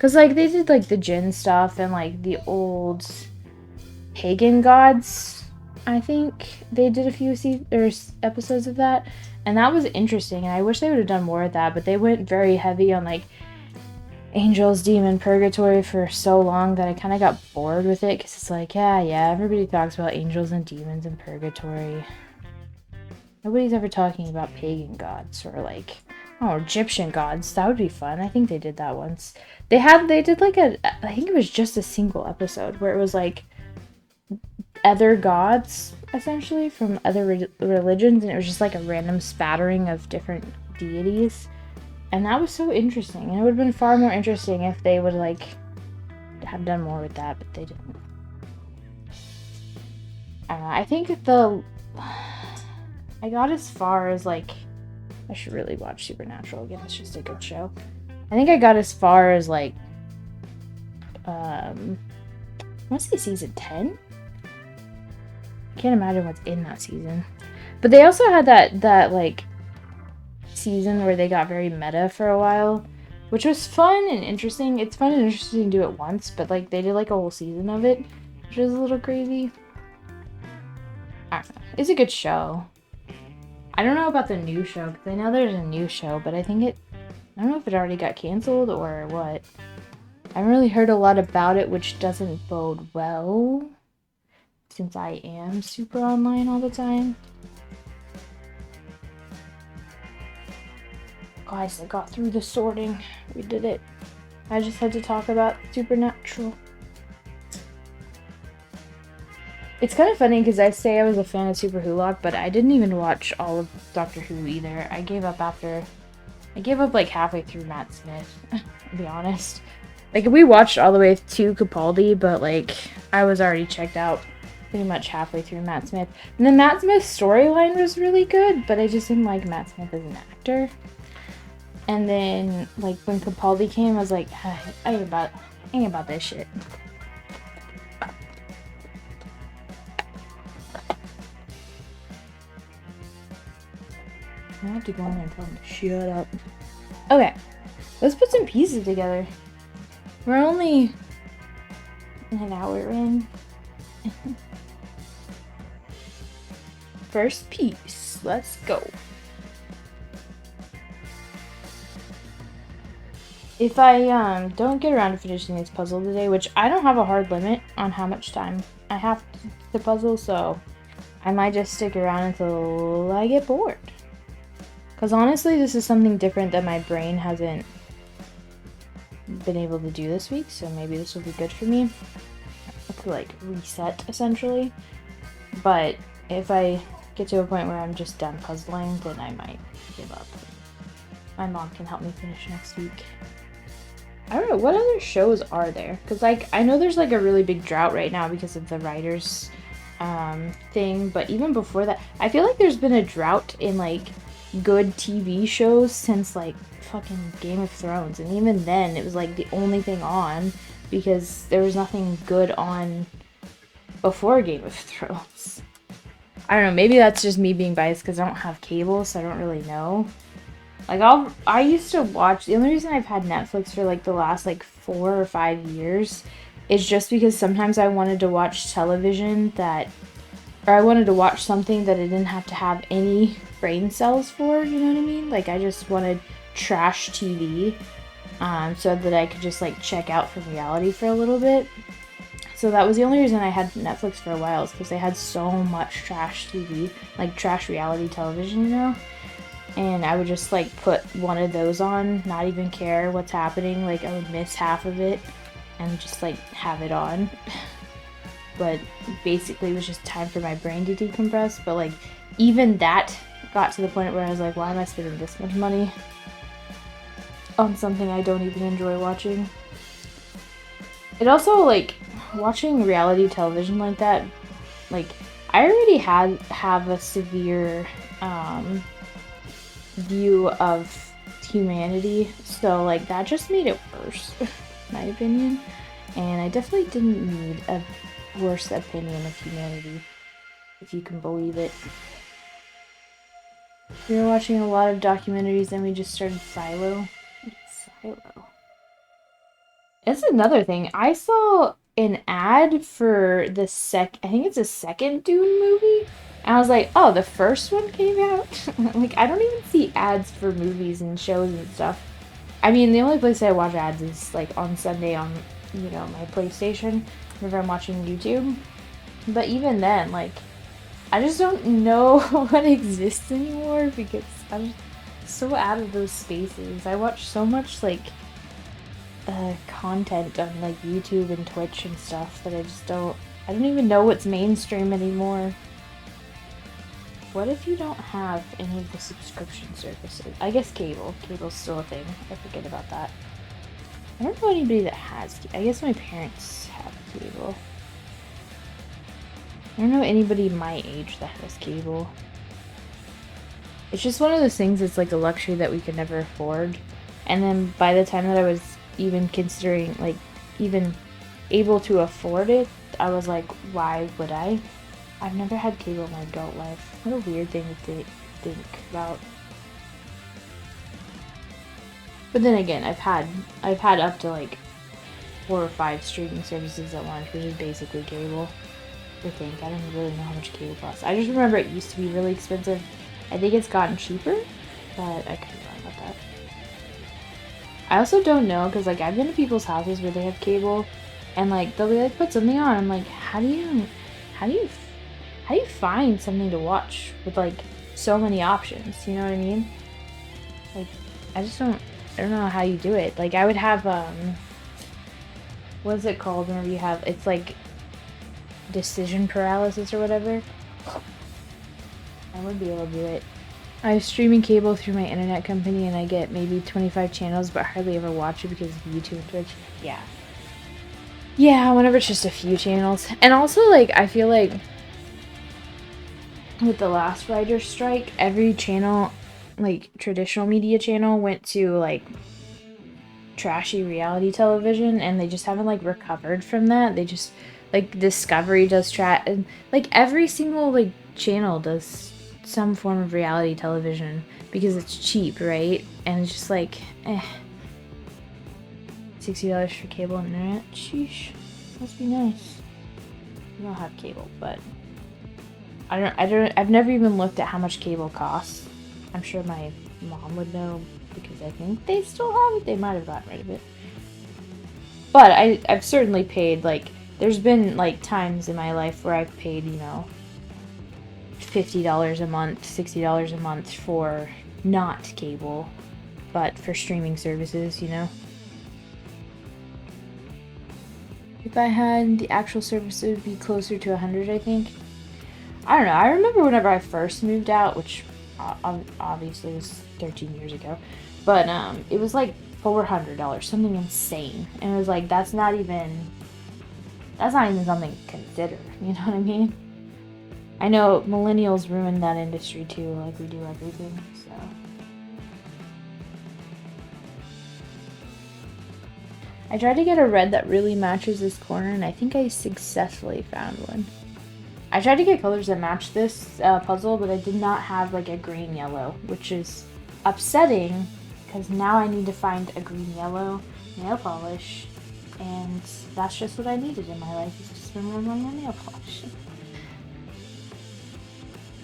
Because, like, they did, like, the Jinn stuff and, like, the old pagan gods, I think. They did a few episodes of that. And that was interesting, and I wish they would have done more of that, but they went very heavy on, like, angels, demon, purgatory for so long that I kind of got bored with it, because it's like, yeah, everybody talks about angels and demons and purgatory. Nobody's ever talking about pagan gods or, like, oh, Egyptian gods. That would be fun. I think they did that once. They did, like, I think it was just a single episode where it was, like, other gods, essentially, from other religions, and it was just, like, a random spattering of different deities. And that was so interesting, and it would have been far more interesting if they would, like, have done more with that, but they didn't. I think I got as far as, like, I should really watch Supernatural again. It's just a good show. I think I got as far as, like, I want to say season 10? I can't imagine what's in that season. But they also had that like, season where they got very meta for a while, which was fun and interesting. It's fun and interesting to do it once, but, like, they did, like, a whole season of it, which was a little crazy. I don't know. It's a good show. I don't know about the new show, because I know there's a new show, but I don't know if it already got canceled or what. I haven't really heard a lot about it, which doesn't bode well, since I am super online all the time. Guys, I got through the sorting. We did it. I just had to talk about Supernatural. It's kind of funny because I say I was a fan of Super Wholock, but I didn't even watch all of Doctor Who either. I gave up like halfway through Matt Smith, to be honest. Like, we watched all the way to Capaldi, but, like, I was already checked out pretty much halfway through Matt Smith. And the Matt Smith storyline was really good, but I just didn't like Matt Smith as an actor. And then, like, when Capaldi came, I was like, I ain't about this shit. I have to go in there and tell him to shut up. Okay, let's put some pieces together. We're only an hour in. First piece, let's go. If I don't get around to finishing this puzzle today, which I don't have a hard limit on how much time I have to puzzle, so I might just stick around until I get bored. Because honestly, this is something different that my brain hasn't been able to do this week, so maybe this will be good for me to, like, reset, essentially. But if I get to a point where I'm just done puzzling, then I might give up. My mom can help me finish next week. I don't know, what other shows are there? Because, like, I know there's, like, a really big drought right now because of the writers thing, but even before that, I feel like there's been a drought in, like, good TV shows since, like, fucking Game of Thrones, and even then it was, like, the only thing on because there was nothing good on before Game of Thrones. I don't know, maybe that's just me being biased because I don't have cable, so I don't really know. Like, I used to watch, the only reason I've had Netflix for, like, the last, like, 4 or 5 years is just because sometimes I wanted to watch television or I wanted to watch something that I didn't have to have any brain cells for, you know what I mean? Like, I just wanted trash TV, so that I could just, like, check out from reality for a little bit. So that was the only reason I had Netflix for a while, is because they had so much trash TV, like, trash reality television, you know? And I would just, like, put one of those on, not even care what's happening. Like, I would miss half of it and just, like, have it on. But basically it was just time for my brain to decompress. But, like, even that got to the point where I was like, why am I spending this much money on something I don't even enjoy watching? It also, like, watching reality television like that, like, I already have a severe view of humanity, so, like, that just made it worse, in my opinion. And I definitely didn't need a worse opinion of humanity, if you can believe it. We were watching a lot of documentaries, and we just started Silo. What's Silo? That's another thing. I saw an ad for I think it's the second Dune movie. And I was like, oh, the first one came out? Like, I don't even see ads for movies and shows and stuff. I mean, the only place I watch ads is like on Sunday on, my PlayStation, whenever I'm watching YouTube. But even then, like, I just don't know what exists anymore because I'm so out of those spaces. I watch so much, like, content on like YouTube and Twitch and stuff that I don't even know what's mainstream anymore. What if you don't have any of the subscription services? I guess cable's still a thing. I forget about that. I don't know anybody that has I guess my parents have cable. I don't know anybody my age that has cable. It's just one of those things that's like a luxury that we could never afford. And then by the time that I was even considering, like, even able to afford it, I was like, why would I? I've never had cable in my adult life. What a weird thing to think about. But then again, I've had up to like 4 or 5 streaming services at once, which is basically cable. I think. I don't really know how much cable costs. I just remember it used to be really expensive. I think it's gotten cheaper, but I could be wrong about that. I also don't know, because like I've been to people's houses where they have cable, and like they'll be like, put something on. I'm like, how do you find something to watch with like so many options? You know what I mean? Like, I don't know how you do it. Like, I would have what is it called whenever you have, it's like decision paralysis or whatever. I would be able to do it. I have streaming cable through my internet company, and I get maybe 25 channels, but hardly ever watch it because of YouTube and Twitch. Yeah. Yeah, whenever it's just a few channels. And also, like, I feel like with the last writer's strike, every channel, like, traditional media channel went to, like, trashy reality television, and they just haven't, like, recovered from that. They just, like, Discovery does and, like, every single, like, channel does some form of reality television because it's cheap, right? And it's just like, $60 for cable and internet. Sheesh, must be nice. I don't have cable, but I've never even looked at how much cable costs. I'm sure my mom would know because I think they still have it. They might have gotten rid of it. But I've certainly paid, like, there's been like times in my life where I've paid, $50 a month, $60 a month for not cable, but for streaming services, If I had the actual service, it would be closer to 100, I think. I don't know. I remember whenever I first moved out, which obviously was 13 years ago, but it was like $400, something insane. And it was like, that's not even something to consider, you know what I mean? I know millennials ruined that industry too, like we do everything, so. I tried to get a red that really matches this corner, and I think I successfully found one. I tried to get colors that match this puzzle, but I did not have like a green yellow, which is upsetting because now I need to find a green yellow nail polish, and that's just what I needed in my life, is to spend more money on nail polish.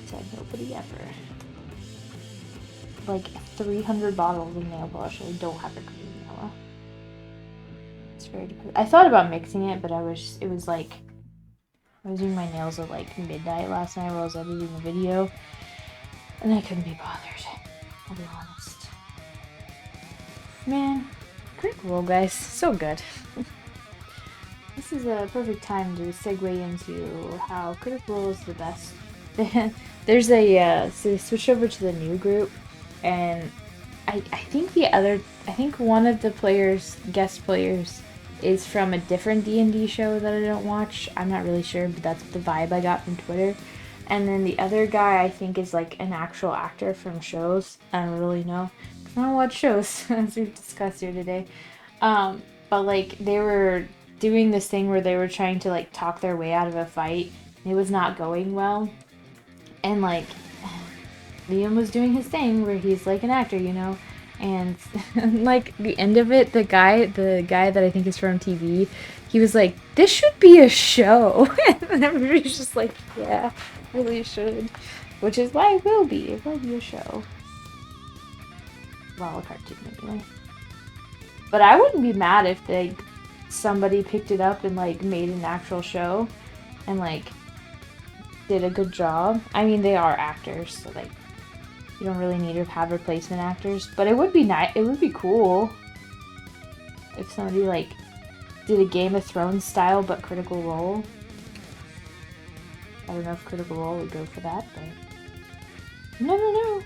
Said nobody ever. Like 300 bottles of nail polish, I don't have a green yellow. It's very depressing. I thought about mixing it, but I was doing my nails at like midnight last night while I was editing the video, and I couldn't be bothered. I'll be honest. Man, Critical Role, guys, so good. This is a perfect time to segue into how Critical Role is the best. There's so they switched over to the new group, and I think one of the guest players, is from a different D&D show that I don't watch. I'm not really sure, but that's the vibe I got from Twitter. And then the other guy, I think, is like an actual actor from shows. I don't really know. I don't watch shows, as we've discussed here today. But like, they were doing this thing where they were trying to like talk their way out of a fight. It was not going well. And like, Liam was doing his thing where he's like an actor, And like the end of it, the guy that I think is from TV, he was like, "This should be a show," and everybody's just like, "Yeah, really should," which is why it will be. It will be a show. Well, a cartoon anyway. But I wouldn't be mad if somebody picked it up and like made an actual show, and like did a good job. I mean, they are actors, so like you don't really need to have replacement actors. But it would be nice. It would be cool if somebody like did a Game of Thrones style but Critical Role. I don't know if Critical Role would go for that, but you never know.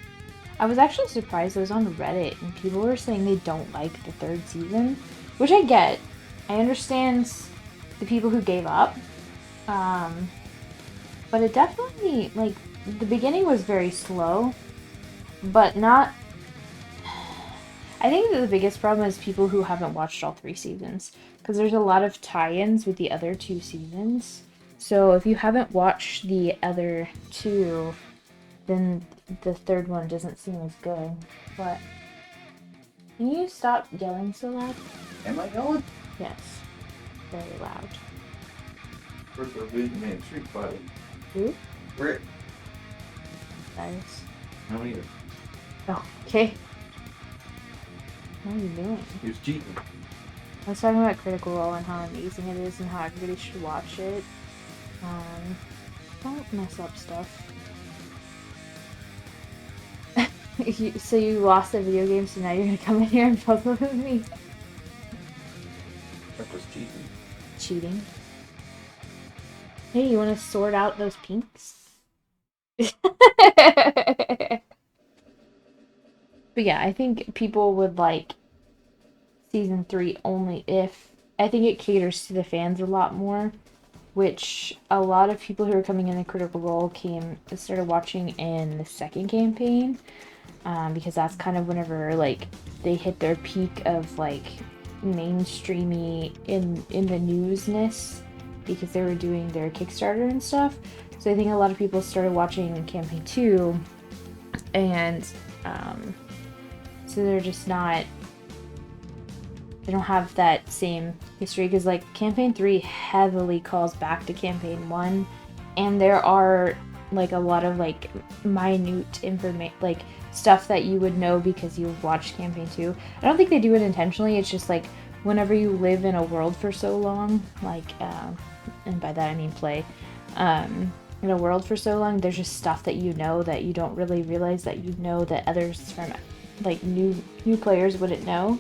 I was actually surprised. I was on Reddit and people were saying they don't like the third season, which I get. I understand the people who gave up, but it definitely, like, the beginning was very slow, but not... I think that the biggest problem is people who haven't watched all 3 seasons, because there's a lot of tie-ins with the other 2 seasons. So if you haven't watched the other 2, then the third one doesn't seem as good. But can you stop yelling so loud? Am I yelling? Yes, very loud. First our big man Street Fighter. Who? Rick. Nice. How many? Oh, okay. What are you doing? He was cheating. I was talking about Critical Role and how amazing it is and how everybody should watch it. Don't mess up stuff. So you lost the video game, so now you're gonna come in here and puzzle with me? That was cheating. Cheating. Hey, you wanna sort out those pinks? But yeah, I think people would like season 3 only if... I think it caters to the fans a lot more, which a lot of people who are coming in the Critical Role started watching in the second campaign, because that's kind of whenever like they hit their peak of like mainstreamy in the newsness, because they were doing their Kickstarter and stuff. So I think a lot of people started watching campaign 2, and so they're just not... They don't have that same history, because like campaign 3 heavily calls back to campaign 1, and there are like a lot of like minute information, like stuff that you would know because you've watched campaign 2. I don't think they do it intentionally. It's just like whenever you live in a world for so long, like and by that I mean play in a world for so long, there's just stuff that you know that you don't really realize that you know that others from like new players wouldn't know.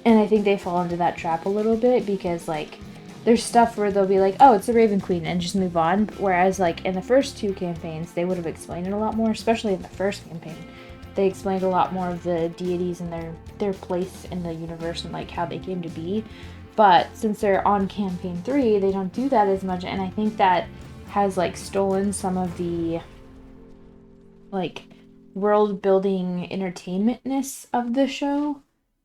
And I think they fall into that trap a little bit, because like there's stuff where they'll be like, oh, it's the Raven Queen, and just move on. Whereas like in the first 2 campaigns, they would have explained it a lot more, especially in the first campaign. They explained a lot more of the deities and their place in the universe and like how they came to be. But since they're on campaign 3, they don't do that as much, and I think that has like stolen some of the like world building entertainmentness of the show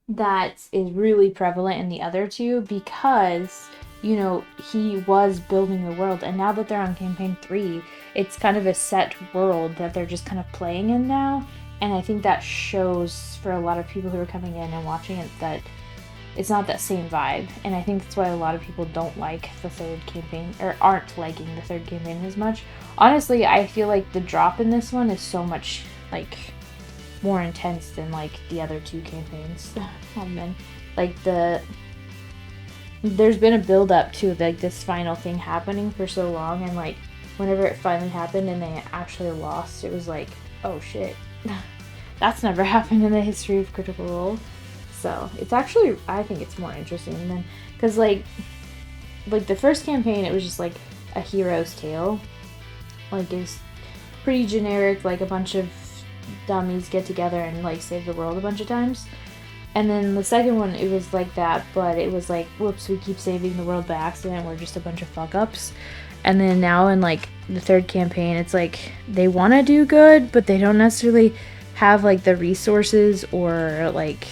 that is really prevalent in the other 2, because, you know, he was building the world, and now that they're on campaign 3, it's kind of a set world that they're just kind of playing in now, and I think that shows for a lot of people who are coming in and watching it that it's not that same vibe, and I think that's why a lot of people don't like the third campaign, or aren't liking the third campaign as much. Honestly, I feel like the drop in this one is so much, like, more intense than like the other 2 campaigns have been. Like there's been a build up to like this final thing happening for so long, and like whenever it finally happened and they actually lost, it was like, oh shit, that's never happened in the history of Critical Role. So it's actually, I think it's more interesting than, because like the first campaign, it was just like a hero's tale, like it's pretty generic, like a bunch of dummies get together and like save the world a bunch of times. And then the second one, it was like that, but it was like, whoops, we keep saving the world by accident, we're just a bunch of fuck ups. And then now in like the third campaign, it's like they want to do good, but they don't necessarily have like the resources or like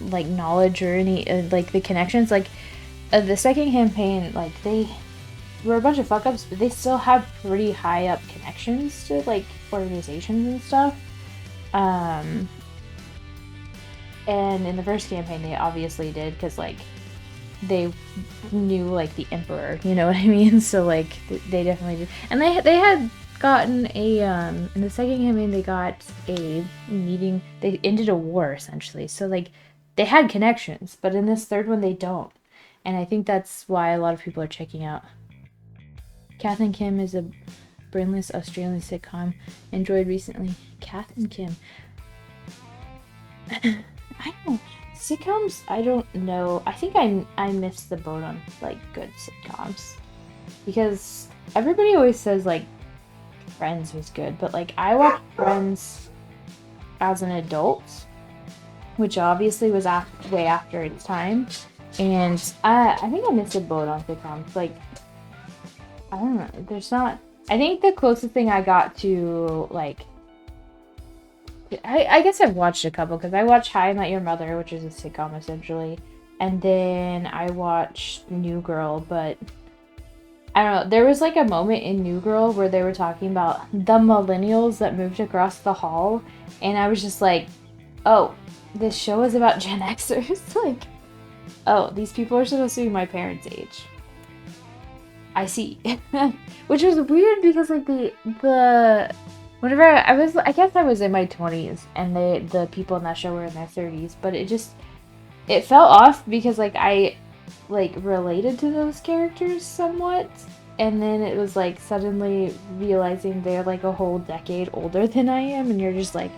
knowledge or any like the connections. Like the second campaign, like they were a bunch of fuck ups, but they still have pretty high up connections to like organizations and stuff. And in the first campaign, they obviously did because like they knew like the emperor, you know what I mean? So like they definitely did, and they had gotten a in the second campaign they got a meeting. They ended a war essentially, so like they had connections, but in this third one they don't, and I think that's why a lot of people are checking out. Kath and Kim is a brainless Australian sitcom enjoyed recently. Kath and Kim. I don't sitcoms. I don't know. I think I missed the boat on like good sitcoms because everybody always says like Friends was good, but like I watched Friends as an adult, which obviously was way after its time, and I think I missed the boat on sitcoms. Like I don't know. There's not. I think the closest thing I got to like I guess I've watched a couple because I watched How I Met Your Mother, which is a sitcom essentially, and then I watched New Girl, but I don't know. There was like a moment in New Girl where they were talking about the millennials that moved across the hall, and I was just like, oh, this show is about Gen Xers. Like, oh, these people are supposed to be my parents' age. I see. Which was weird because like the whenever I guess I was in my 20s and the people in that show were in their 30s, but it felt off because like I like related to those characters somewhat, and then it was like suddenly realizing they're like a whole decade older than I am, and you're just like,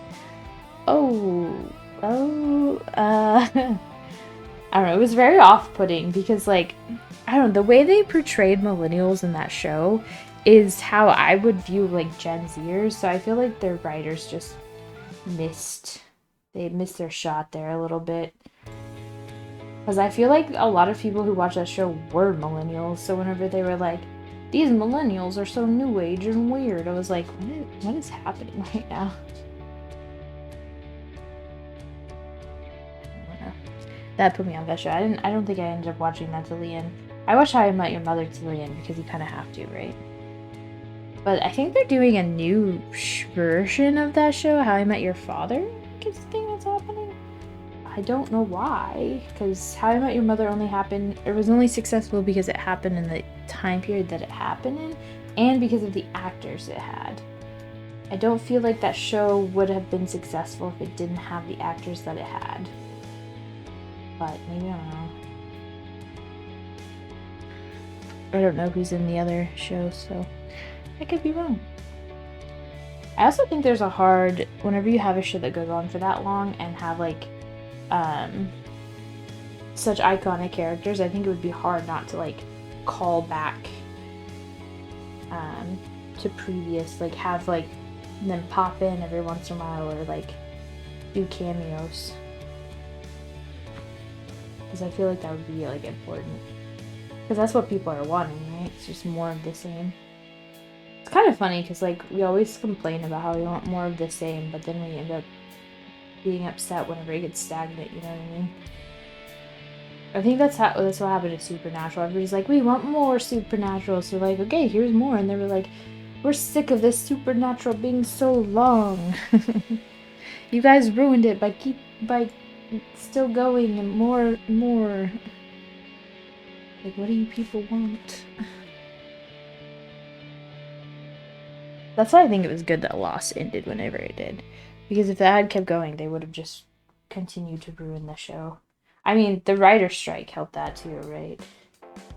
oh, I don't know, it was very off-putting because like I don't know, the way they portrayed millennials in that show is how I would view like Gen Zers. So I feel like their writers just missed their shot there a little bit. Because I feel like a lot of people who watch that show were millennials. So whenever they were like, these millennials are so new age and weird, I was like, what is happening right now? That put me on that show. I don't think I ended up watching that till the end. I watched How I Met Your Mother till the end because you kind of have to, right? But I think they're doing a new version of that show, How I Met Your Father. I think it's the thing that's happening. I don't know why, because How I Met Your Mother was only successful because it happened in the time period that it happened in, and because of the actors it had. I don't feel like that show would have been successful if it didn't have the actors that it had. But maybe, I don't know. I don't know who's in the other shows, so I could be wrong. I also think there's whenever you have a show that goes on for that long and have like such iconic characters, I think it would be hard not to like call back to previous, like have like them pop in every once in a while or like do cameos. Because I feel like that would be like important. Because that's what people are wanting, right? It's just more of the same. It's kind of funny because like we always complain about how we want more of the same, but then we end up being upset whenever it gets stagnant, you know what I mean? I think that's what happened to Supernatural. Everybody's like, we want more Supernatural. So like, okay, here's more. And they were like, we're sick of this Supernatural being so long. You guys ruined it by still going and more. Like, what do you people want? That's why I think it was good that Lost ended whenever it did. Because if that had kept going, they would have just continued to ruin the show. I mean, the writer's strike helped that too, right?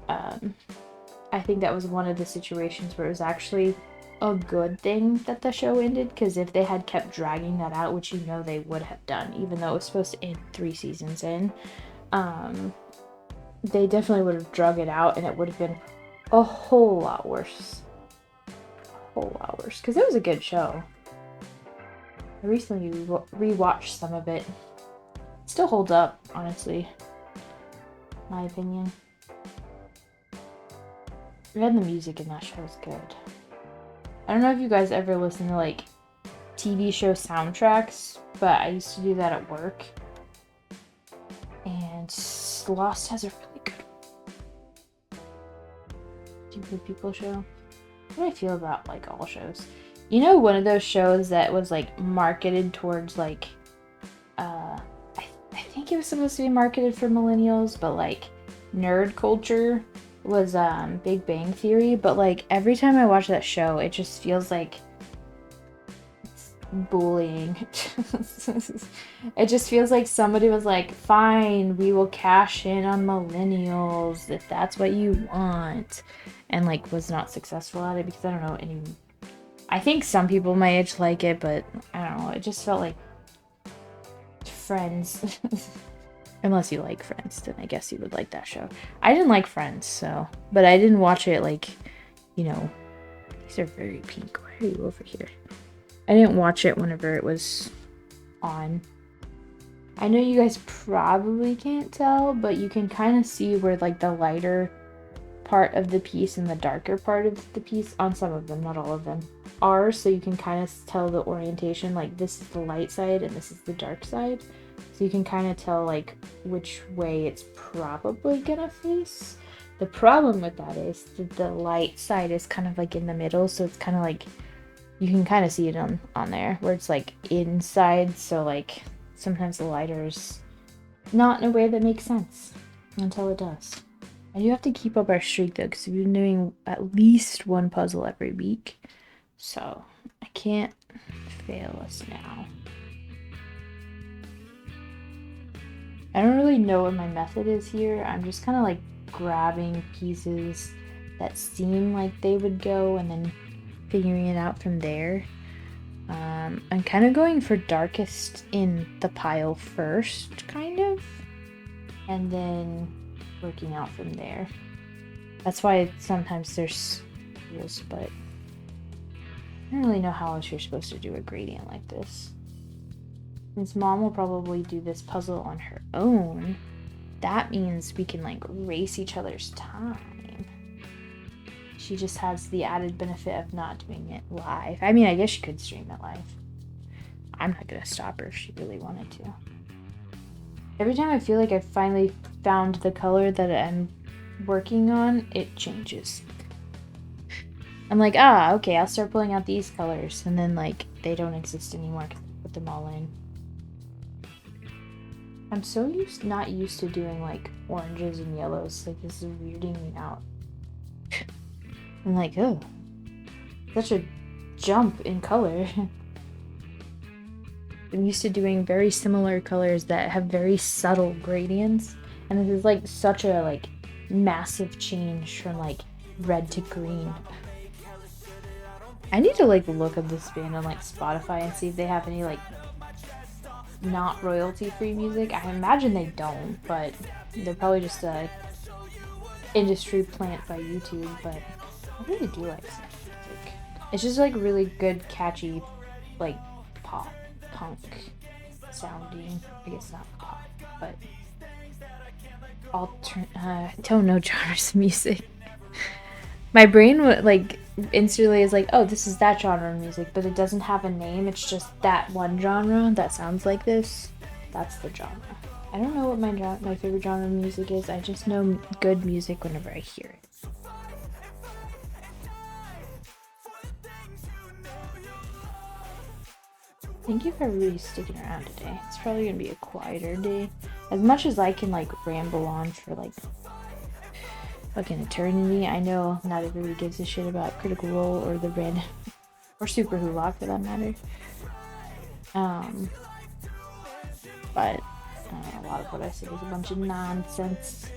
I think that was one of the situations where it was actually a good thing that the show ended, because if they had kept dragging that out, which you know they would have done, even though it was supposed to end 3 seasons in, they definitely would have drug it out, and it would have been a whole lot worse. Because it was a good show. I recently rewatched some of it. It still holds up, honestly. My opinion. And the music in that show is good. I don't know if you guys ever listen to like TV show soundtracks, but I used to do that at work. And Lost has a really good Stupid People show. What do I feel about like all shows? You know, one of those shows that was like marketed towards like I think it was supposed to be marketed for millennials, but like nerd culture was Big Bang Theory, but like every time I watch that show, it just feels like it's bullying. It just feels like somebody was like, fine, we will cash in on millennials if that's what you want, and like was not successful at it because I don't know any. I think some people my age like it, but I don't know. It just felt like Friends. Unless you like Friends, then I guess you would like that show. I didn't like Friends, so. But I didn't watch it like, you know. These are very pink. Why are you over here? I didn't watch it whenever it was on. I know you guys probably can't tell, but you can kind of see where like the lighter part of the piece and the darker part of the piece, on some of them, not all of them, are. So you can kind of tell the orientation, like this is the light side and this is the dark side. So you can kind of tell like which way it's probably gonna face. The problem with that is that the light side is kind of like in the middle, so it's kind of like you can kind of see it on there where it's like inside. So like sometimes the lighter is not in a way that makes sense until it does. I do have to keep up our streak though, because we've been doing at least one puzzle every week, so I can't fail us now. I don't really know what my method is here. I'm just kind of like grabbing pieces that seem like they would go and then figuring it out from there. I'm kind of going for darkest in the pile first, kind of, and then working out from there. That's why sometimes there's rules, but I don't really know how else you're supposed to do a gradient like this. Since Mom will probably do this puzzle on her own, that means we can like race each other's time. She just has the added benefit of not doing it live. I mean, I guess she could stream it live. I'm not gonna stop her if she really wanted to. Every time I feel like I finally found the color that I'm working on, it changes. I'm like, okay, I'll start pulling out these colors, and then like they don't exist anymore because I put them all in. I'm so not used to doing like oranges and yellows. Like this is weirding me out. I'm like, oh, such a jump in color. I'm used to doing very similar colors that have very subtle gradients, and this is like such a like massive change from like red to green. I need to like look up this band on like Spotify and see if they have any like not royalty free music. I imagine they don't, but they're probably just a industry plant by YouTube. But I really do like some music. It's just like really good, catchy, like pop punk sounding. I guess not pop, but don't know genres of music. My brain would like instantly is like, oh, this is that genre of music, but it doesn't have a name. It's just that one genre that sounds like this. That's the genre. I don't know what my favorite genre of music is. I just know good music whenever I hear it. Thank you for really sticking around today. It's probably gonna be a quieter day. As much as I can like ramble on for like fucking eternity. I know not everybody gives a shit about Critical Role or the Red or Super Hula for that matter. But a lot of what I say is a bunch of nonsense.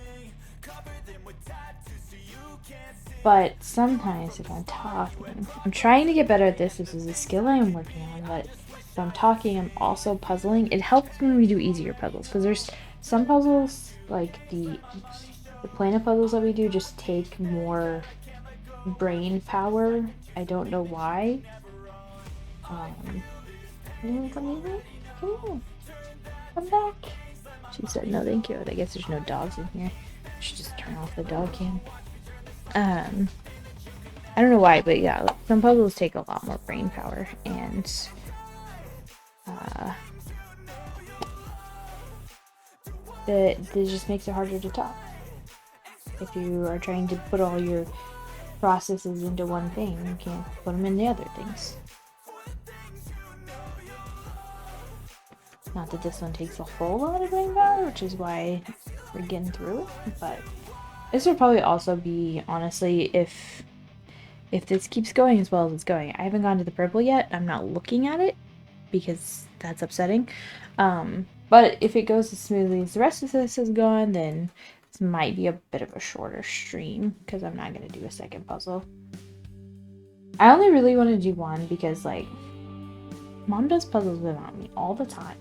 But sometimes if I'm talking, I'm trying to get better at this. This is a skill I am working on, but if I'm talking, I'm also puzzling. It helps when we do easier puzzles, because there's some puzzles, like the planet puzzles that we do, just take more brain power. I don't know why. You wanna come here? Come here. Come back. She said no thank you. I guess there's no dogs in here. I should just turn off the dog cam. I don't know why, but yeah, some puzzles take a lot more brain power, and that just makes it harder to talk. If you are trying to put all your processes into one thing, you can't put them in the other things. Not that this one takes a whole lot of brain power, which is why we're getting through it, but this would probably also be, honestly, if this keeps going as well as it's going. I haven't gone to the purple yet. I'm not looking at it because that's upsetting. But if it goes as smoothly as the rest of this is gone, then this might be a bit of a shorter stream because I'm not going to do a second puzzle. I only really want to do one because, like, Mom does puzzles without me all the time.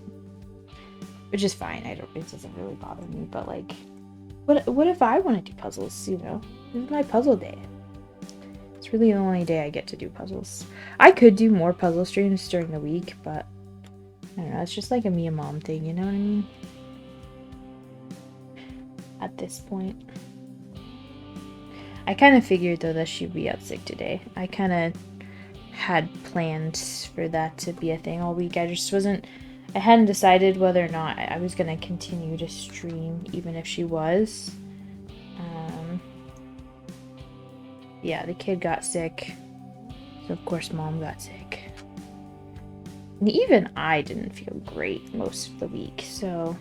Which is fine. It doesn't really bother me, but, like, what if I want to do puzzles, you know? This is my puzzle day. It's really the only day I get to do puzzles. I could do more puzzle streams during the week, but I don't know. It's just like a me and Mom thing, you know what I mean? At this point. I kind of figured, though, that she'd be out sick today. I kind of had planned for that to be a thing all week. I just wasn't... I hadn't decided whether or not I was going to continue to stream, even if she was. Yeah, the kid got sick. So, of course, Mom got sick. And even I didn't feel great most of the week, so...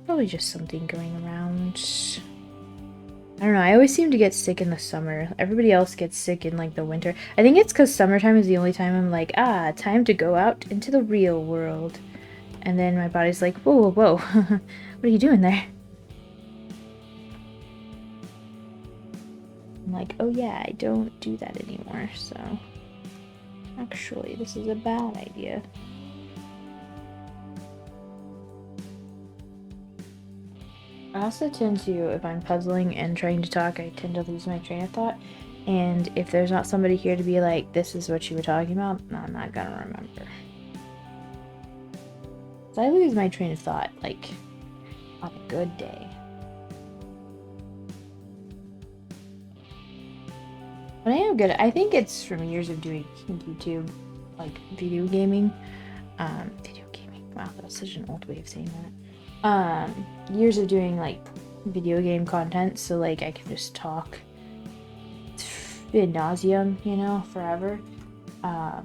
Probably just something going around. I don't know, I always seem to get sick in the summer. Everybody else gets sick in, like, the winter. I think it's because summertime is the only time I'm like, time to go out into the real world. And then my body's like, whoa, whoa, whoa. What are you doing there? I'm like, oh yeah, I don't do that anymore, so... Actually, this is a bad idea. I also tend to, if I'm puzzling and trying to talk, I tend to lose my train of thought. And if there's not somebody here to be like, this is what you were talking about, I'm not gonna remember. So I lose my train of thought, like, on a good day. But I am good. I think it's from years of doing YouTube, like, video gaming. Video gaming. Wow, that's such an old way of saying that. Years of doing, like, video game content, so, like, I can just talk ad nauseum, you know, forever. Now,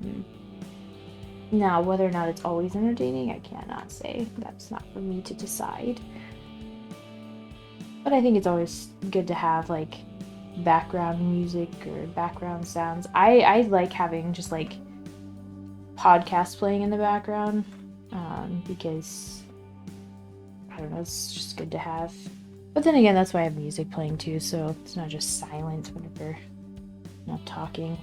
whether or not it's always entertaining, I cannot say. That's not for me to decide. But I think it's always good to have, like, background music or background sounds. I like having just, like, podcasts playing in the background, because I don't know, it's just good to have. But then again, that's why I have music playing too, so it's not just silence whenever I'm not talking.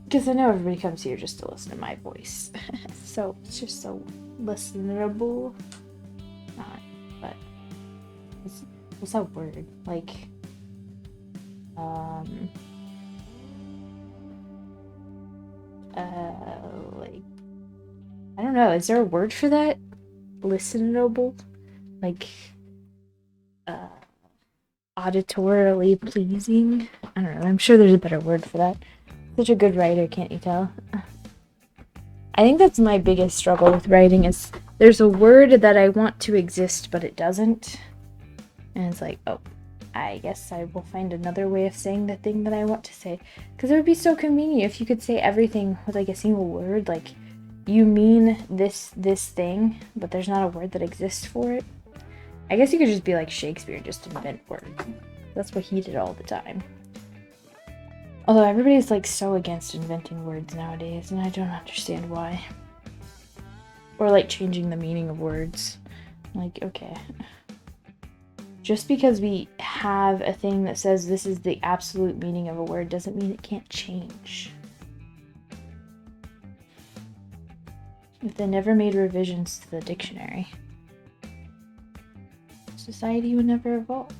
Because I know everybody comes here just to listen to my voice. So it's just so listenable. Not, but what's that word? Like, like, I don't know, is there a word for that? Listenable? Like, auditorily pleasing? I don't know, I'm sure there's a better word for that. Such a good writer, can't you tell? I think that's my biggest struggle with writing is there's a word that I want to exist, but it doesn't. And it's like, oh, I guess I will find another way of saying the thing that I want to say. Because it would be so convenient if you could say everything with, like, a single word. Like, you mean this thing, but there's not a word that exists for it. I guess you could just be like Shakespeare, just invent words. That's what he did all the time. Although everybody's, like, so against inventing words nowadays, and I don't understand why. Or, like, changing the meaning of words. Like, okay. Just because we have a thing that says this is the absolute meaning of a word doesn't mean it can't change. If they never made revisions to the dictionary, society would never evolve.